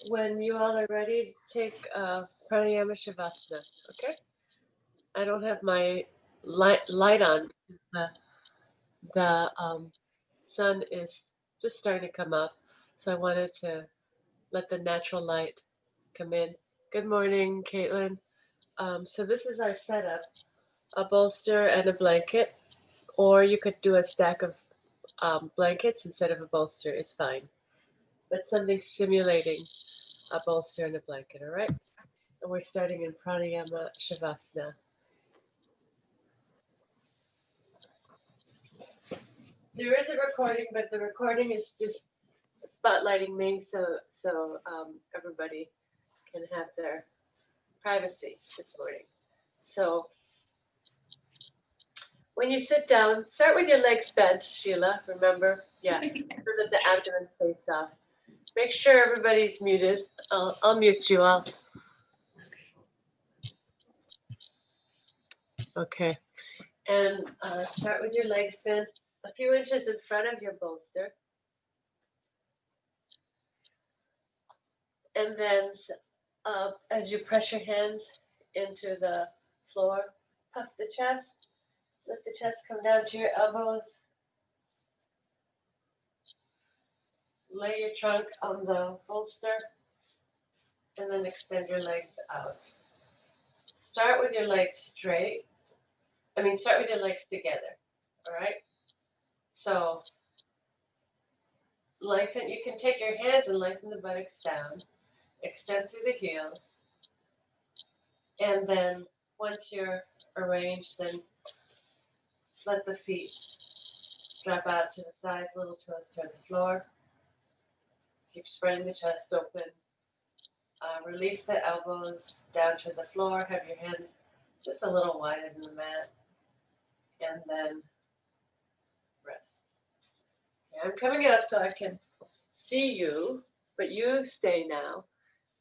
When you all are ready, take Pranayama Shavasana. Okay? I don't have my light on because the sun is just starting to come up. So I wanted to let the natural light come in. Good morning, Caitlin. So this is our setup, a bolster and a blanket, or you could do a stack of blankets instead of a bolster. It's fine. But something simulating a bolster and a blanket, all right? And we're starting in Pranayama Shavasana. There is a recording, but the recording is just spotlighting me so everybody can have their privacy this morning. So when you sit down, start with your legs bent, Sheila. Remember, yeah, so that the abdomen stays soft. Make sure everybody's muted. I'll mute you all. Okay. And start with your legs bent a few inches in front of your bolster. And then as you press your hands into the floor, puff the chest, let the chest come down to your elbows, lay your trunk on the bolster, and then extend your legs out. Start with your legs straight. Start with your legs together. All right? So, lengthen, you can take your hands and lengthen the buttocks down, extend through the heels, and then once you're arranged, then let the feet drop out to the sides, little toes toward the floor. Keep spreading the chest open. Release the elbows down to the floor. Have your hands just a little wider than the mat. And then rest. Okay, I'm coming out so I can see you, but you stay now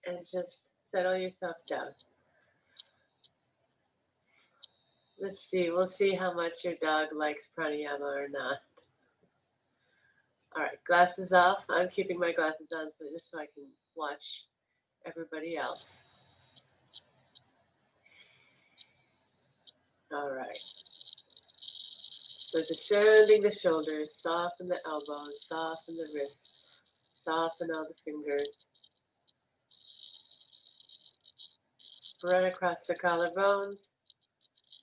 and just settle yourself down. Let's see. We'll see how much your dog likes pranayama or not. All right, glasses off. I'm keeping my glasses on just so I can watch everybody else. All right. So descending the shoulders, soften the elbows, soften the wrists, soften all the fingers. Spread across the collarbones,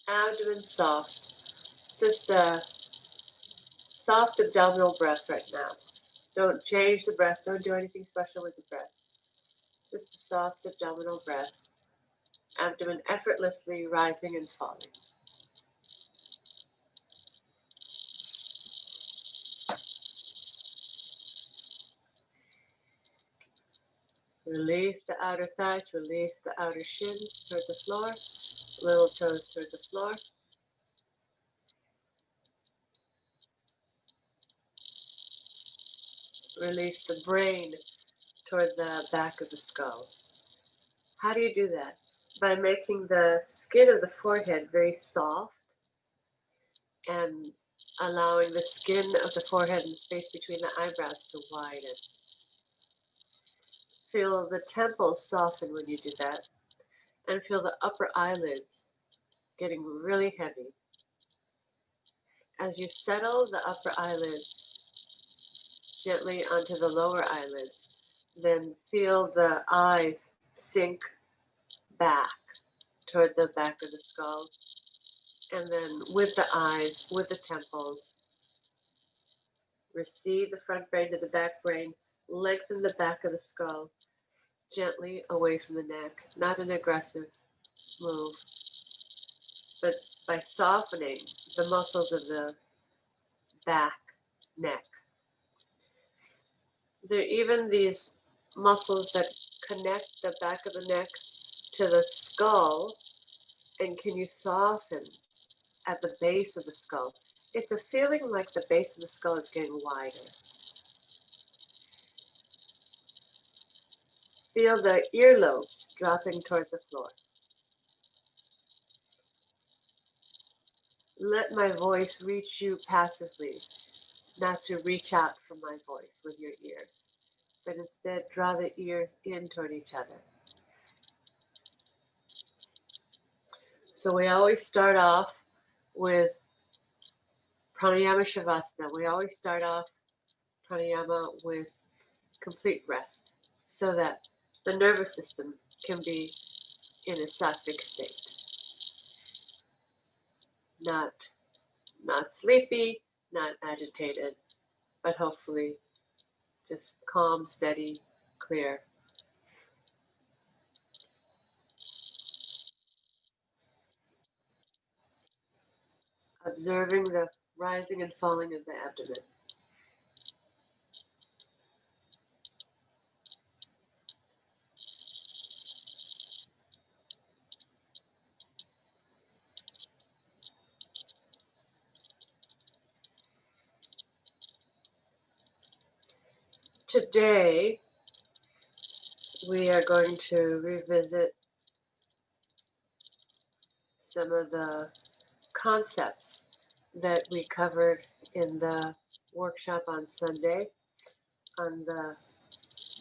abdomen soft. Just a soft abdominal breath right now. Don't change the breath. Don't do anything special with the breath. Just a soft abdominal breath. Abdomen effortlessly rising and falling. Release the outer thighs, release the outer shins toward the floor, little toes toward the floor. Release the brain toward the back of the skull. How do you do that? By making the skin of the forehead very soft and allowing the skin of the forehead and the space between the eyebrows to widen. Feel the temples soften when you do that, and feel the upper eyelids getting really heavy. As you settle the upper eyelids gently onto the lower eyelids, then feel the eyes sink back toward the back of the skull, and then with the eyes, with the temples, recede the front brain to the back brain, lengthen the back of the skull gently away from the neck, not an aggressive move, but by softening the muscles of the back, neck. There are even these muscles that connect the back of the neck to the skull, and can you soften at the base of the skull? It's a feeling like the base of the skull is getting wider. Feel the earlobes dropping toward the floor. Let my voice reach you passively, not to reach out for my voice with your ears. but instead draw the ears in toward each other. So we always start off with Pranayama Shavasana. We always start off pranayama with complete rest so that the nervous system can be in a sattvic state. Not sleepy, not agitated, but hopefully just calm, steady, clear. Observing the rising and falling of the abdomen. Today, we are going to revisit some of the concepts that we covered in the workshop on Sunday on the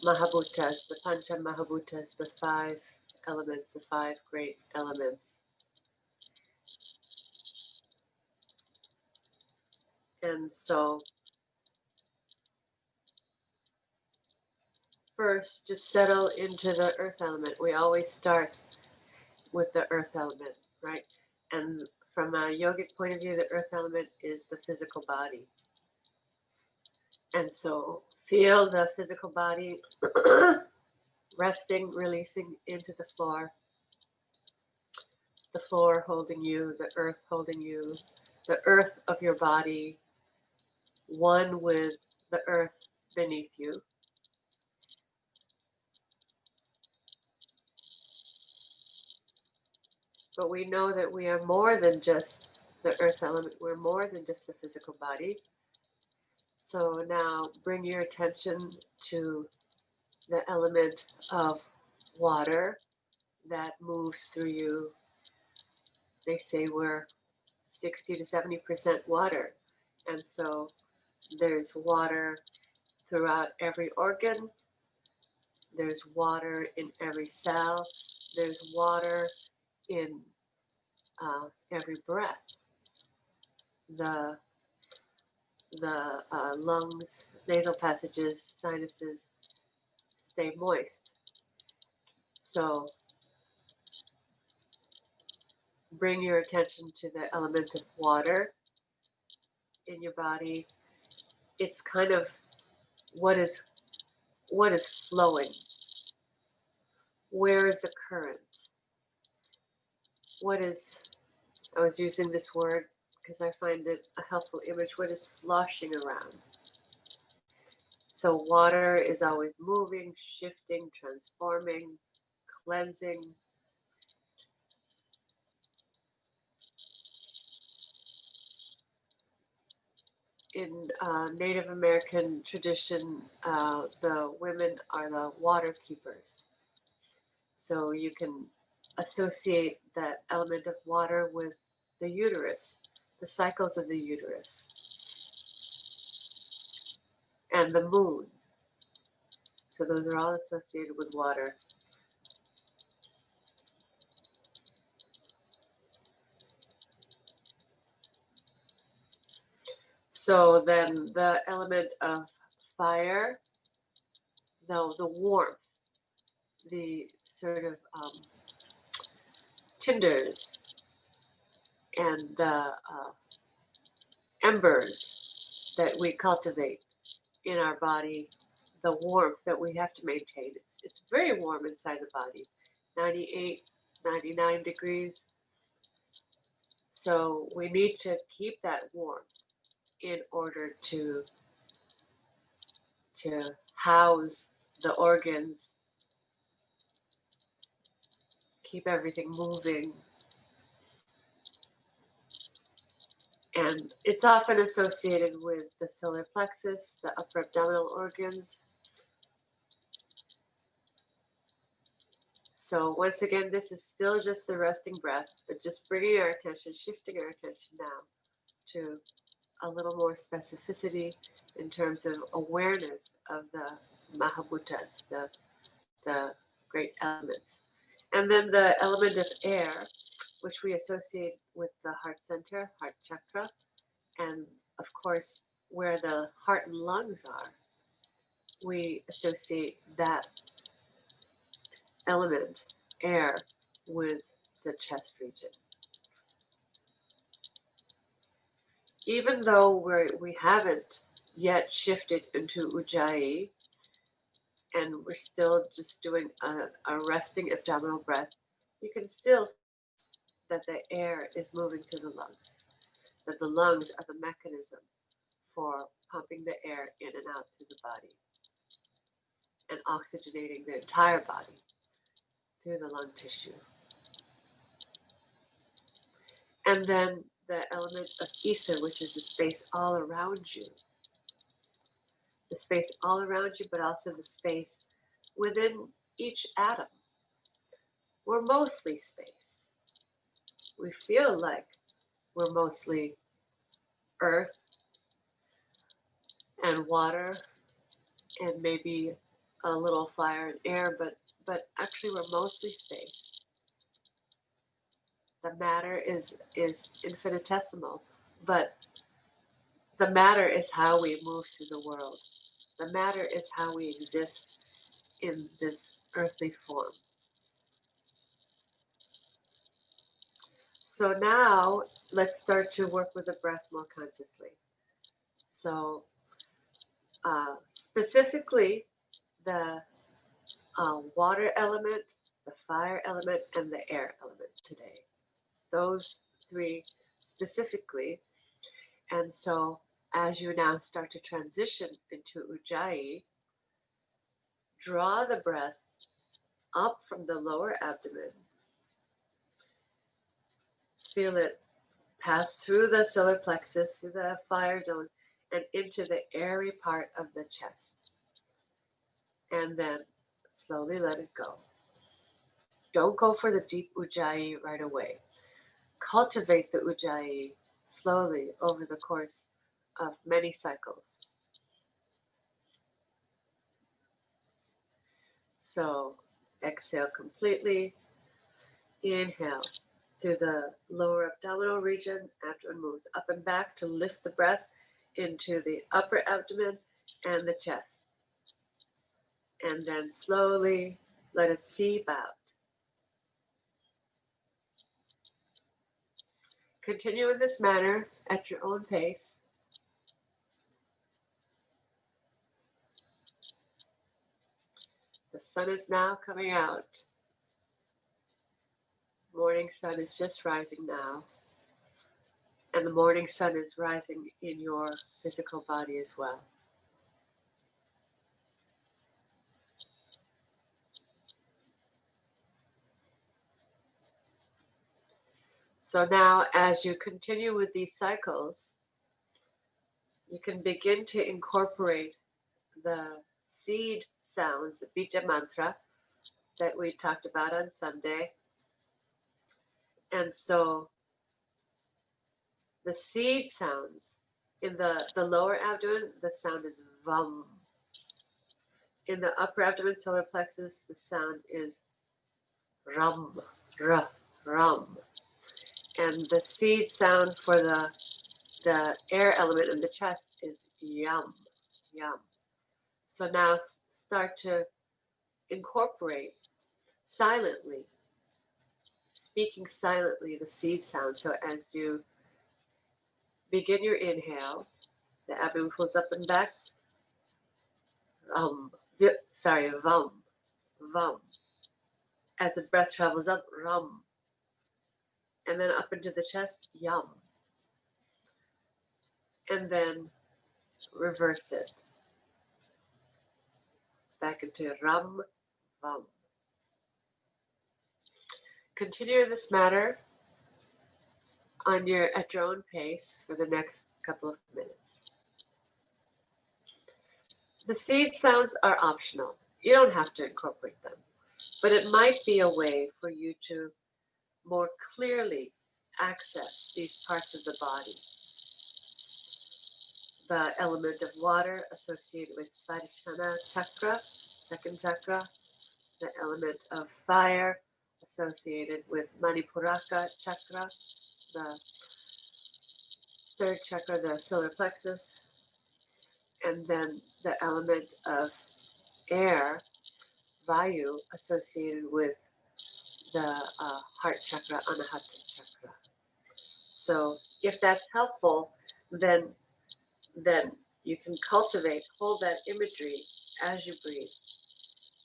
Mahabhutas, the Pancha Mahabhutas, the 5 elements, the 5 great elements. And so, first, just settle into the earth element. We always start with the earth element, right? And from a yogic point of view, the earth element is the physical body. And so, feel the physical body resting, releasing into the floor holding you, the earth holding you, the earth of your body, one with the earth beneath you. But we know that we are more than just the earth element, we're more than just the physical body. So now bring your attention to the element of water that moves through you. They say we're 60 to 70% water. And so there's water throughout every organ. There's water in every cell. There's water in every breath. The lungs, nasal passages, sinuses stay moist. So bring your attention to the element of water in your body. It's kind of what is flowing. Where is the current? What is, I was using this word because I find it a helpful image, what is sloshing around? So water is always moving, shifting, transforming, cleansing. In Native American tradition, the women are the water keepers. So you can associate that element of water with the uterus, the cycles of the uterus, and the moon. So those are all associated with water. So then the element of fire, the warmth, the sort of tinders and the embers that we cultivate in our body, the warmth that we have to maintain. It's very warm inside the body, 98, 99 degrees. So we need to keep that warmth in order to house the organs, keep everything moving. And it's often associated with the solar plexus, the upper abdominal organs. So once again, this is still just the resting breath, but just bringing our attention, shifting our attention now to a little more specificity in terms of awareness of Mahabhutas, the great elements. And then the element of air, which we associate with the heart center, heart chakra, and of course, where the heart and lungs are, we associate that element, air, with the chest region. Even though we haven't yet shifted into Ujjayi and we're still just doing a resting abdominal breath, you can still that the air is moving through the lungs, that the lungs are the mechanism for pumping the air in and out through the body and oxygenating the entire body through the lung tissue. And then the element of ether, which is the space all around you. The space all around you, but also the space within each atom. We're mostly space. We feel like we're mostly earth and water and maybe a little fire and air, but actually we're mostly space. The matter is infinitesimal, but the matter is how we move through the world. The matter is how we exist in this earthly form. So now let's start to work with the breath more consciously. So specifically the water element, the fire element, and the air element today. Those three specifically. And so as you now start to transition into Ujjayi, draw the breath up from the lower abdomen. Feel it pass through the solar plexus, through the fire zone, and into the airy part of the chest. And then slowly let it go. Don't go for the deep Ujjayi right away. Cultivate the Ujjayi slowly over the course of many cycles. So exhale completely. Inhale through the lower abdominal region. Abdomen moves up and back to lift the breath into the upper abdomen and the chest. And then slowly let it seep out. Continue in this manner at your own pace. The sun is now coming out. Morning sun is just rising now. And the morning sun is rising in your physical body as well. So now as you continue with these cycles, you can begin to incorporate the seed sounds, the bija mantra that we talked about on Sunday. And so the seed sounds in the lower abdomen, the sound is vam. In the upper abdomen, solar plexus, the sound is ram, r, ram. And the seed sound for the air element in the chest is yum, yum. So now start to incorporate silently, speaking silently the seed sound. So as you begin your inhale, the abdomen pulls up and back. Vam, vam. As the breath travels up, ram. And then up into the chest, yum. And then reverse it. Back into ram, vam. Continue in this manner at your own pace for the next couple of minutes. The seed sounds are optional. You don't have to incorporate them, but it might be a way for you to more clearly access these parts of the body. the element of water associated with Svadhisthana chakra, second chakra, the element of fire associated with Manipuraka chakra, the third chakra, the solar plexus, and then the element of air, Vayu, associated with the heart chakra, Anahata chakra. So if that's helpful, then you can cultivate, hold that imagery as you breathe.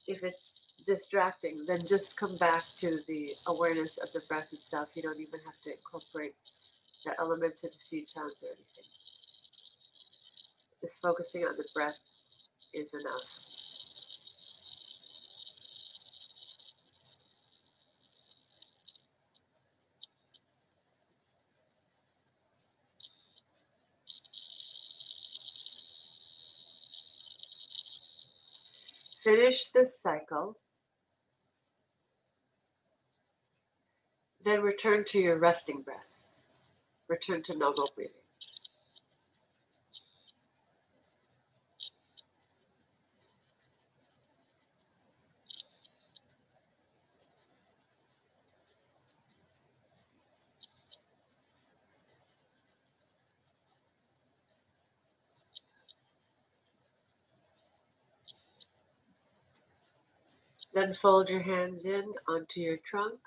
If it's distracting, then just come back to the awareness of the breath itself. You don't even have to incorporate the elements or the seed sounds or anything. Just focusing on the breath is enough. Finish this cycle, then return to your resting breath. Return to normal breathing. Then fold your hands in onto your trunk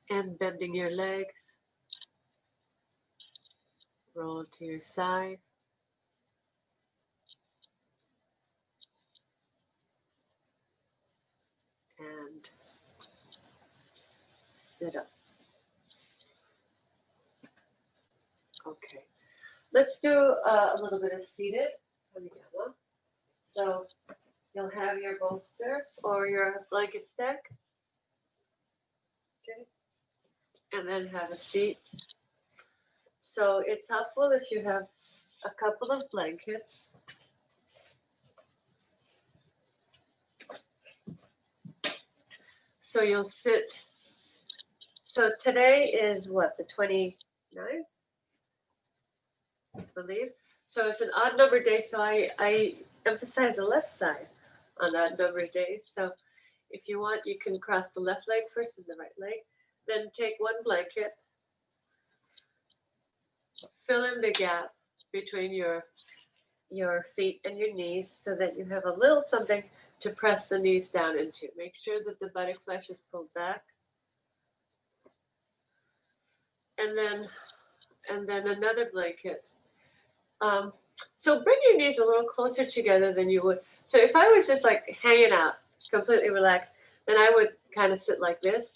and bending your legs, roll to your side and sit up. Okay. Let's do a little bit of seated pranayama. So you'll have your bolster or your blanket stack. Okay. And then have a seat. So it's helpful if you have a couple of blankets. So you'll sit. So today is what, the 29th, I believe. So it's an odd number day. So I emphasize the left side on odd number days. So if you want, you can cross the left leg first and the right leg. Then take one blanket, fill in the gap between your feet and your knees so that you have a little something to press the knees down into. Make sure that the buttock flesh is pulled back. And then another blanket. So bring your knees a little closer together than you would. So if I was just like hanging out, completely relaxed, then I would kind of sit like this.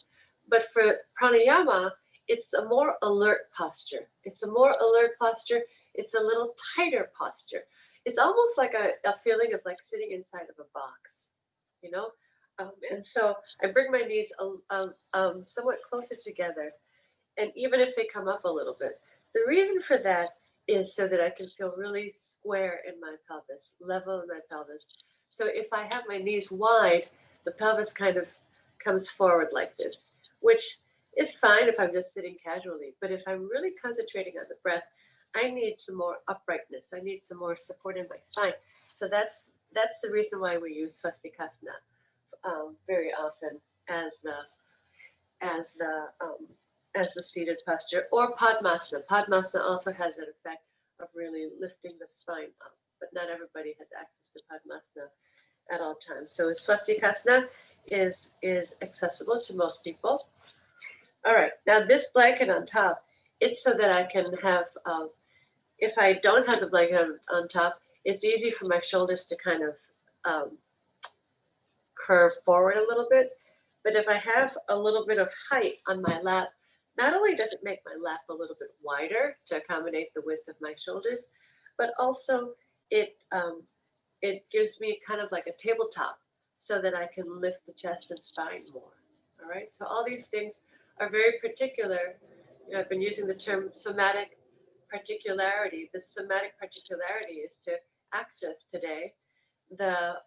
But for pranayama, it's a more alert posture. It's a more alert posture. It's a little tighter posture. It's almost like a feeling of like sitting inside of a box, you know? And so I bring my knees somewhat closer together. And even if they come up a little bit, the reason for that is so that I can feel really square in my pelvis, level in my pelvis. So if I have my knees wide, the pelvis kind of comes forward like this, which is fine if I'm just sitting casually. But if I'm really concentrating on the breath, I need some more uprightness. I need some more support in my spine. So that's the reason why we use swastikasana very often as the as the um, as the seated posture, or Padmasana. Padmasana also has that effect of really lifting the spine up, but not everybody has access to Padmasana at all times. So Swastikasana is accessible to most people. All right, now this blanket on top, it's so that I can have, if I don't have the blanket on top, it's easy for my shoulders to kind of um, curve forward a little bit. But if I have a little bit of height on my lap, not only does it make my lap a little bit wider to accommodate the width of my shoulders, but also it gives me kind of like a tabletop so that I can lift the chest and spine more. All right. So all these things are very particular. You know, I've been using the term somatic particularity. The somatic particularity is to access today the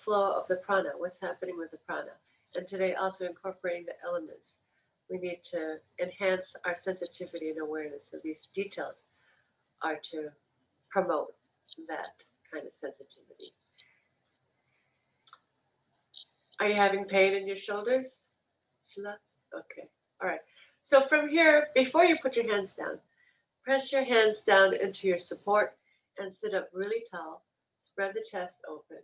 flow of the prana, what's happening with the prana, and today also incorporating the elements, We need to enhance our sensitivity and awareness. So these details are to promote that kind of sensitivity. Are you having pain in your shoulders, Sheila? Okay. All right. So from here, before you put your hands down, press your hands down into your support and sit up really tall. Spread the chest open.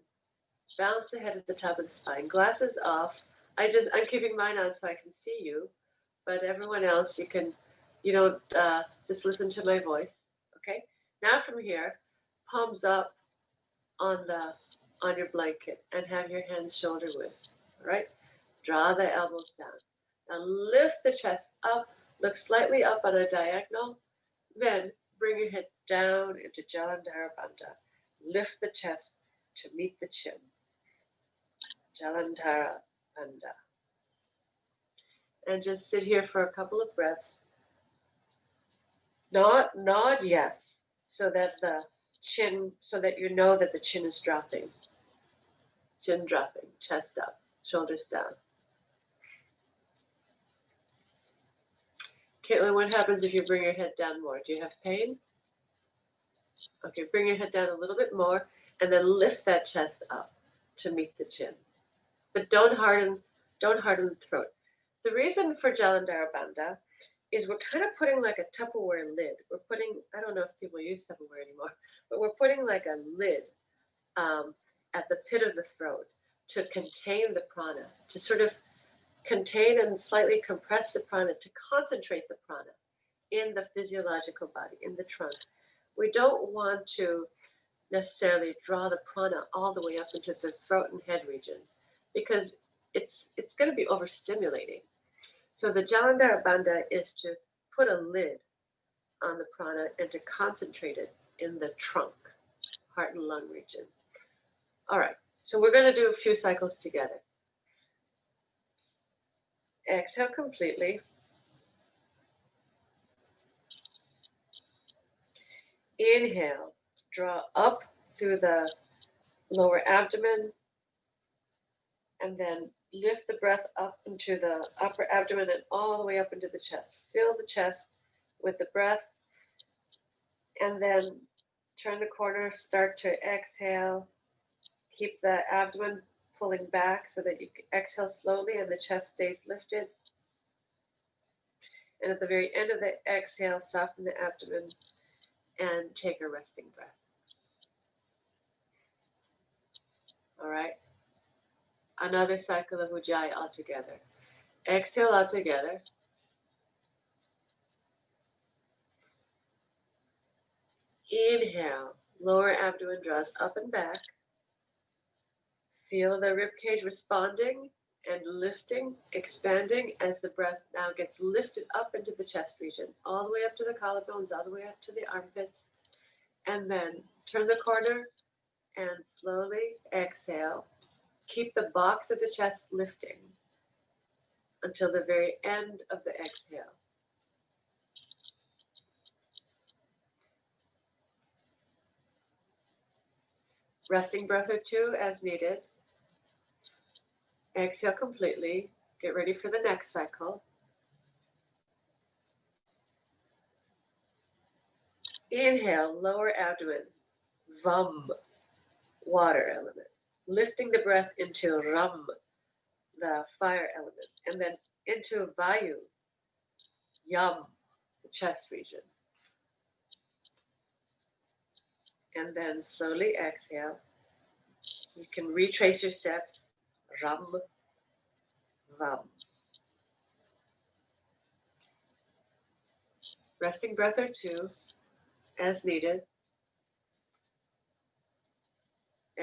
Balance the head at the top of the spine. Glasses off. I'm keeping mine on so I can see you, but everyone else you don't just listen to my voice. Okay. Now from here, palms up on your blanket and have your hands shoulder width. All right. Draw the elbows down. Now lift the chest up. Look slightly up on a diagonal. Then bring your head down into Jalandhara Bandha. Lift the chest to meet the chin. Jalandhara Bandha. And just sit here for a couple of breaths. Nod yes, so that you know that the chin is dropping. Chin dropping, chest up, shoulders down. Caitlin, what happens if you bring your head down more? Do you have pain? Okay, bring your head down a little bit more and then lift that chest up to meet the chin. But don't harden the throat. The reason for Jalandhara Bandha is we're kind of putting like a Tupperware lid. I don't know if people use Tupperware anymore, but we're putting like a lid at the pit of the throat to contain the prana, to sort of contain and slightly compress the prana, to concentrate the prana in the physiological body, in the trunk. We don't want to necessarily draw the prana all the way up into the throat and head region because it's going to be overstimulating. So the Jalandhara Bandha is to put a lid on the prana and to concentrate it in the trunk, heart and lung region. All right, so we're going to do a few cycles together. Exhale completely. Inhale, draw up through the lower abdomen, and then lift the breath up into the upper abdomen and all the way up into the chest. Fill the chest with the breath, and then turn the corner, start to exhale. Keep the abdomen pulling back so that you exhale slowly and the chest stays lifted. And at the very end of the exhale, soften the abdomen and take a resting breath. All right. Another cycle of Ujjayi altogether. Exhale altogether. Inhale, lower abdomen draws up and back. Feel the rib cage responding and lifting, expanding as the breath now gets lifted up into the chest region, all the way up to the collarbones, all the way up to the armpits. And then turn the corner and slowly exhale. Keep the box of the chest lifting until the very end of the exhale. Resting breath or two as needed. Exhale completely. Get ready for the next cycle. Inhale, lower abdomen, Vam, water element. Lifting the breath into Ram, the fire element. And then into Vayu, Yam, the chest region. And then slowly exhale. You can retrace your steps. Ram, Vam. Resting breath or two as needed.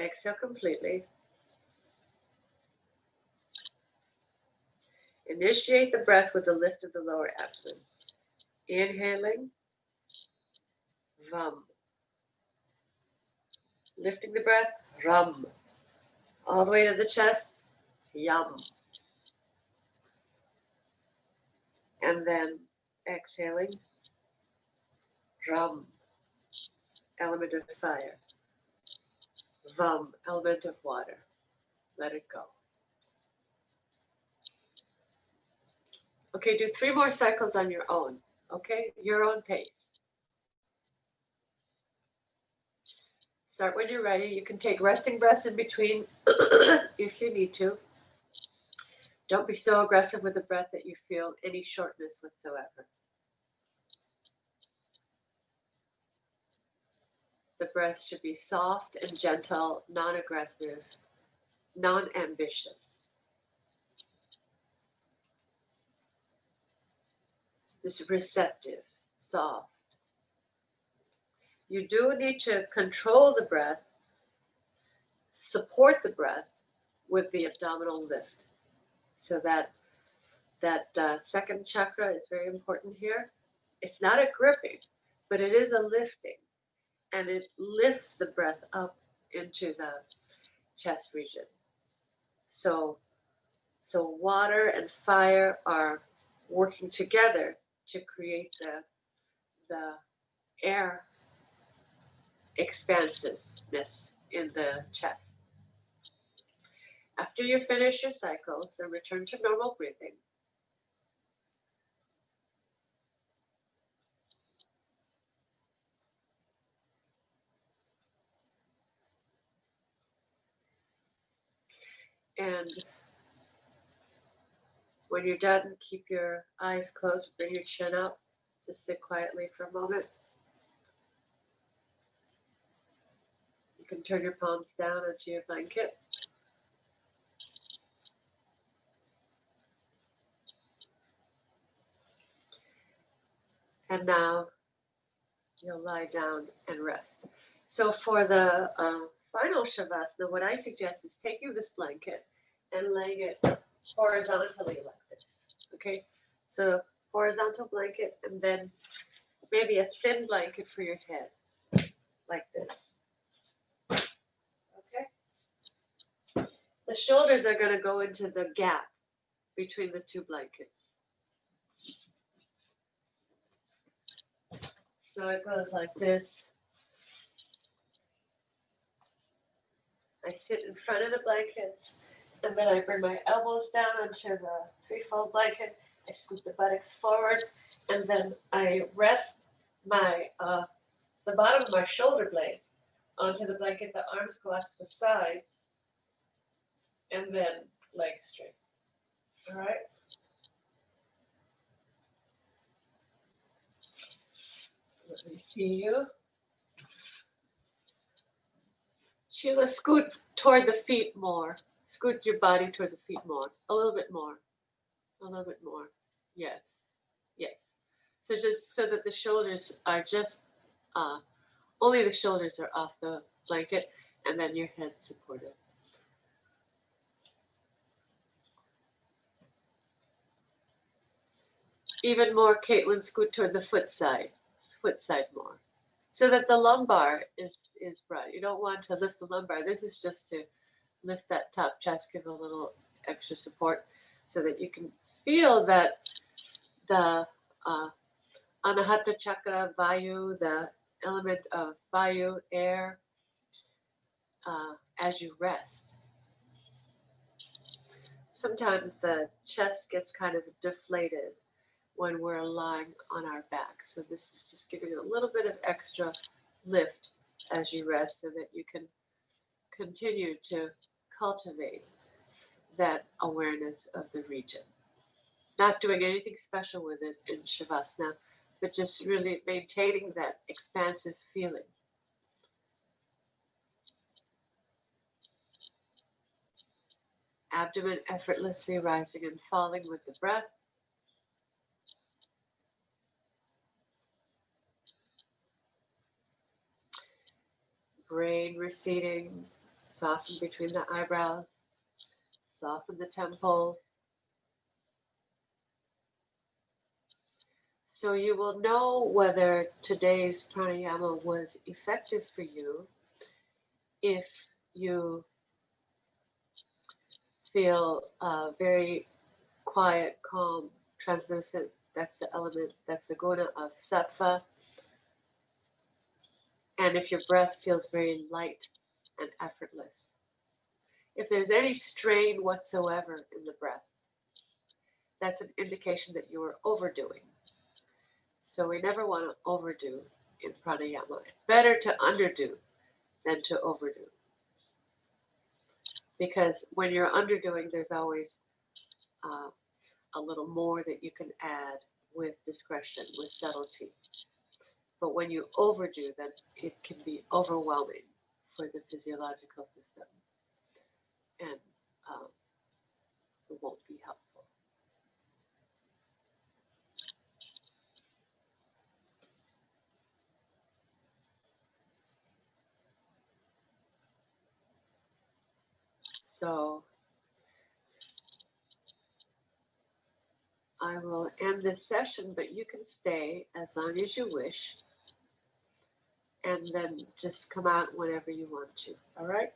Exhale completely. Initiate the breath with the lift of the lower abdomen. Inhaling, Vam. Lifting the breath, Ram. All the way to the chest, Yam. And then exhaling, Ram, element of fire. Vam, element of water. Let it go. Okay, do 3 more cycles on your own. Okay, your own pace. Start when you're ready. You can take resting breaths in between if you need to. Don't be so aggressive with the breath that you feel any shortness whatsoever. The breath should be soft and gentle, non aggressive, non ambitious. This receptive, soft. You do need to control the breath, support the breath with the abdominal lift. So that second chakra is very important here. It's not a gripping, but it is a lifting, and it lifts the breath up into the chest region. So, so water and fire are working together to create the air expansiveness in the chest. After you finish your cycles, then return to normal breathing. And when you're done, keep your eyes closed, bring your chin up, just sit quietly for a moment. You can turn your palms down onto your blanket. And now you'll lie down and rest. So for the final Shavasana, what I suggest is taking this blanket and laying it horizontally like this. Okay? So horizontal blanket and then maybe a thin blanket for your head, like this. Okay? The shoulders are going to go into the gap between the two blankets. So it goes like this. I sit in front of the blankets, and then I bring my elbows down onto the three-fold blanket. I scoot the buttocks forward, and then I rest my the bottom of my shoulder blades onto the blanket. The arms go out to the sides, and then legs straight. All right. Let me see you. Sheila, scoot toward the feet more. Scoot your body toward the feet more. A little bit more. A little bit more. Yes. Yes. So just so that the shoulders are just, only the shoulders are off the blanket, and then your head supported. Even more, Caitlin, scoot toward the foot side more, so that the lumbar is broad. You don't want to lift the lumbar. This is just to lift that top chest, give a little extra support, so that you can feel that the Anahata chakra, Vayu, the element of Vayu, air, as you rest. Sometimes the chest gets kind of deflated when we're lying on our back. So this is just giving a little bit of extra lift as you rest so that you can continue to cultivate that awareness of the region. Not doing anything special with it in Shavasana, but just really maintaining that expansive feeling. Abdomen effortlessly rising and falling with the breath. Brain receding, soften between the eyebrows, soften the temples. So you will know whether today's pranayama was effective for you if you feel very quiet, calm, translucent. That's the element, that's the guna of sattva. And if your breath feels very light and effortless. If there's any strain whatsoever in the breath, that's an indication that you are overdoing. So we never want to overdo in pranayama. Better to underdo than to overdo. Because when you're underdoing, there's always a little more that you can add with discretion, with subtlety. But when you overdo, then it can be overwhelming for the physiological system and um, it won't be helpful. So I will end this session, but you can stay as long as you wish and then just come out whenever you want to. All right?